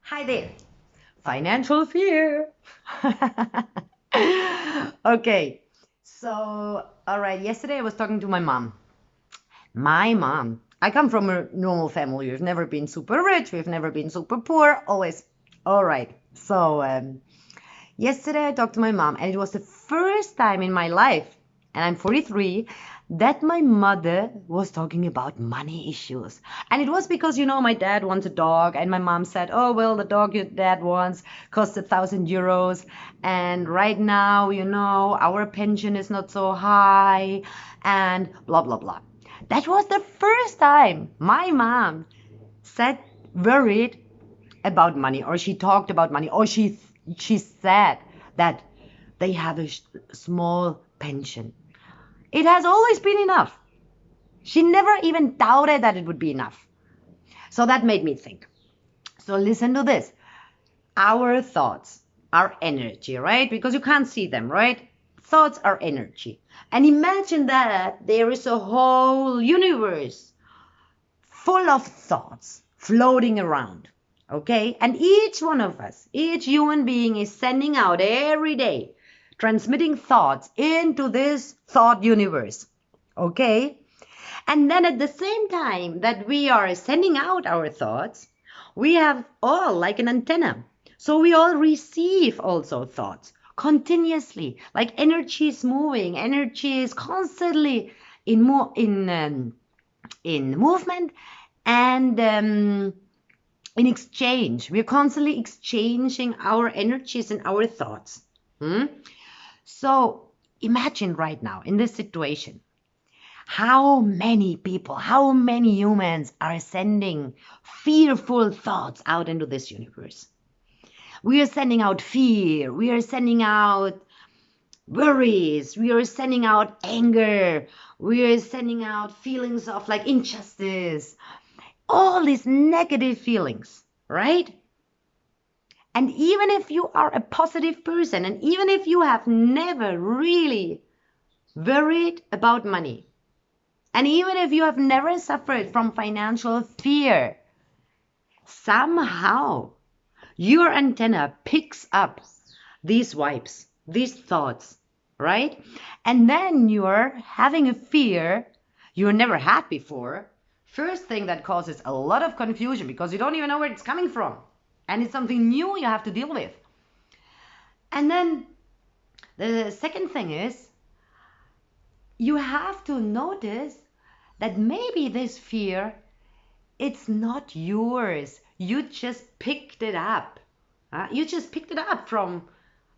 Hi there. Financial fear. Okay. So, all right. Yesterday I was talking to my mom. My mom. I come from a normal family. We've never been super rich. We've never been super poor. Always. All right. So, yesterday I talked to my mom, and it was the first time in my life, and I'm 43, that my mother was talking about money issues. And it was because, my dad wants a dog, and my mom said, oh, well, the dog your dad wants costs 1,000 euros. And right now, our pension is not so high, and blah, blah, blah. That was the first time my mom said, worried about money, or she talked about money, or she said that they have a small pension. It has always been enough. She never even doubted that it would be enough. So that made me think. So listen to this. Our thoughts are energy, right? Because you can't see them, right? Thoughts are energy. And imagine that there is a whole universe full of thoughts floating around. Okay? And each one of us, each human being is sending out every day, transmitting thoughts into this thought universe. Okay? And then at the same time that we are sending out our thoughts, we have all like an antenna. So we all receive also thoughts continuously. Like energy is moving, energy is constantly in movement and in exchange. We're constantly exchanging our energies and our thoughts. Hmm? So imagine right now in this situation, how many people, how many humans are sending fearful thoughts out into this universe. We are sending out fear. We are sending out worries. We are sending out anger. We are sending out feelings of like injustice, all these negative feelings, right? And even if you are a positive person, and even if you have never really worried about money, and even if you have never suffered from financial fear, somehow your antenna picks up these vibes, these thoughts, right? And then you're having a fear you never had before. First thing that causes a lot of confusion because you don't even know where it's coming from. And it's something new you have to deal with. And then the second thing is you have to notice that maybe this fear, it's not yours. You just picked it up. You just picked it up from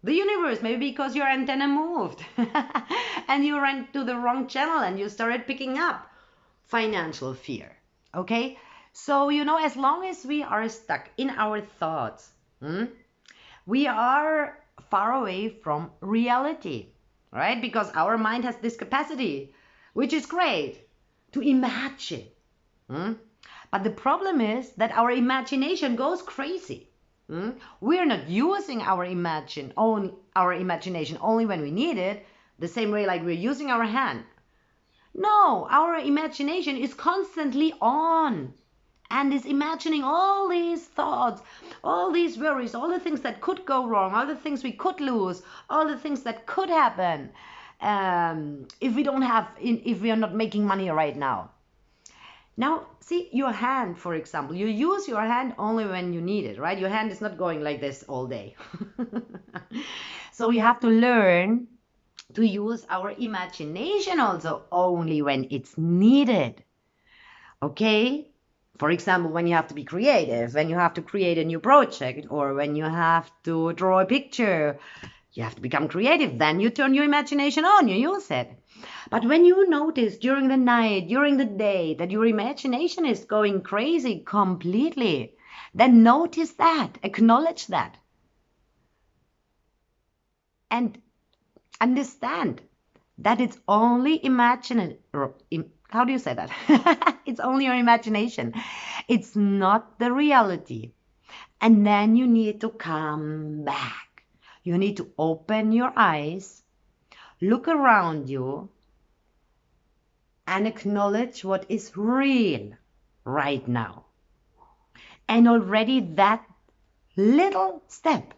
the universe, maybe because your antenna moved and you ran to the wrong channel and you started picking up financial fear. Okay? So, as long as we are stuck in our thoughts, we are far away from reality, right? Because our mind has this capacity, which is great, to imagine. But the problem is that our imagination goes crazy. We're not using our imagination only when we need it, the same way like we're using our hand. No, our imagination is constantly on and is imagining all these thoughts, all these worries, all the things that could go wrong, all the things we could lose, all the things that could happen if we are not making money right now. Now, see your hand, for example. You use your hand only when you need it, right? Your hand is not going like this all day. So we have to learn to use our imagination also only when it's needed. Okay? For example, when you have to be creative, when you have to create a new project, or when you have to draw a picture, you have to become creative. Then you turn your imagination on, you use it. But when you notice during the night, during the day, that your imagination is going crazy completely, then notice that, acknowledge that, and understand that it's only how do you say that? It's only your imagination. It's not the reality. And then you need to come back. You need to open your eyes, look around you, and acknowledge what is real right now. And already that little step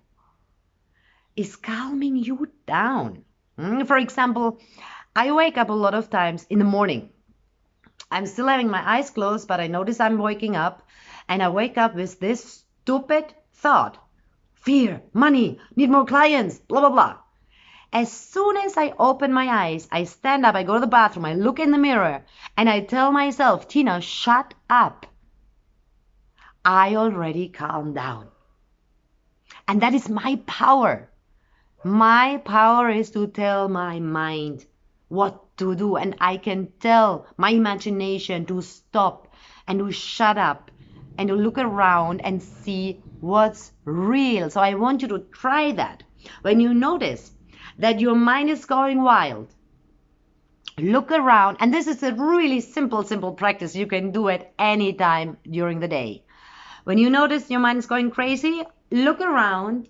is calming you down. For example, I wake up a lot of times in the morning. I'm still having my eyes closed, but I notice I'm waking up, and I wake up with this stupid thought: fear, money, need more clients, blah, blah, blah. As soon as I open my eyes, I stand up, I go to the bathroom, I look in the mirror, and I tell myself, Tina, shut up. I already calmed down. And that is my power. My power is to tell my mind what to do, and I can tell my imagination to stop and to shut up and to look around and see what's real. So I want you to try that. When you notice that your mind is going wild, look around, and this is a really simple practice you can do at any time during the day. When you notice your mind is going crazy, look around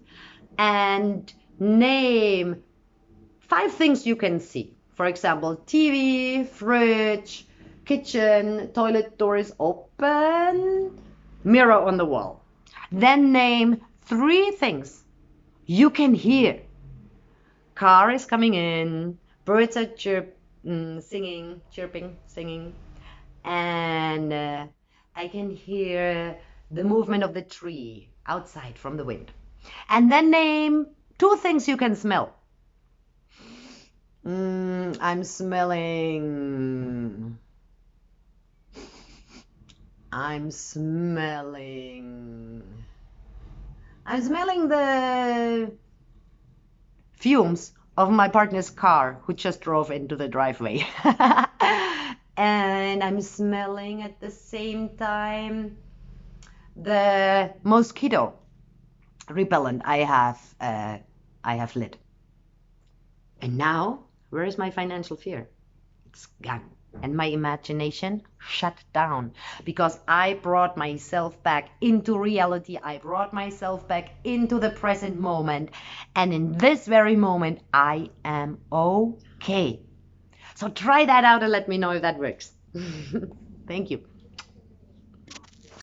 and name 5 things you can see. For example, TV, fridge, kitchen, toilet door is open, mirror on the wall. Then name 3 things you can hear. Car is coming in, birds are singing, chirping, singing, and I can hear the movement of the tree outside from the wind. And then name 2 things you can smell. I'm smelling the fumes of my partner's car who just drove into the driveway. And I'm smelling at the same time the mosquito repellent I have lit. And now, where is my financial fear? It's gone. And my imagination shut down because I brought myself back into reality. I brought myself back into the present moment. And in this very moment, I am okay. So try that out and let me know if that works. Thank you.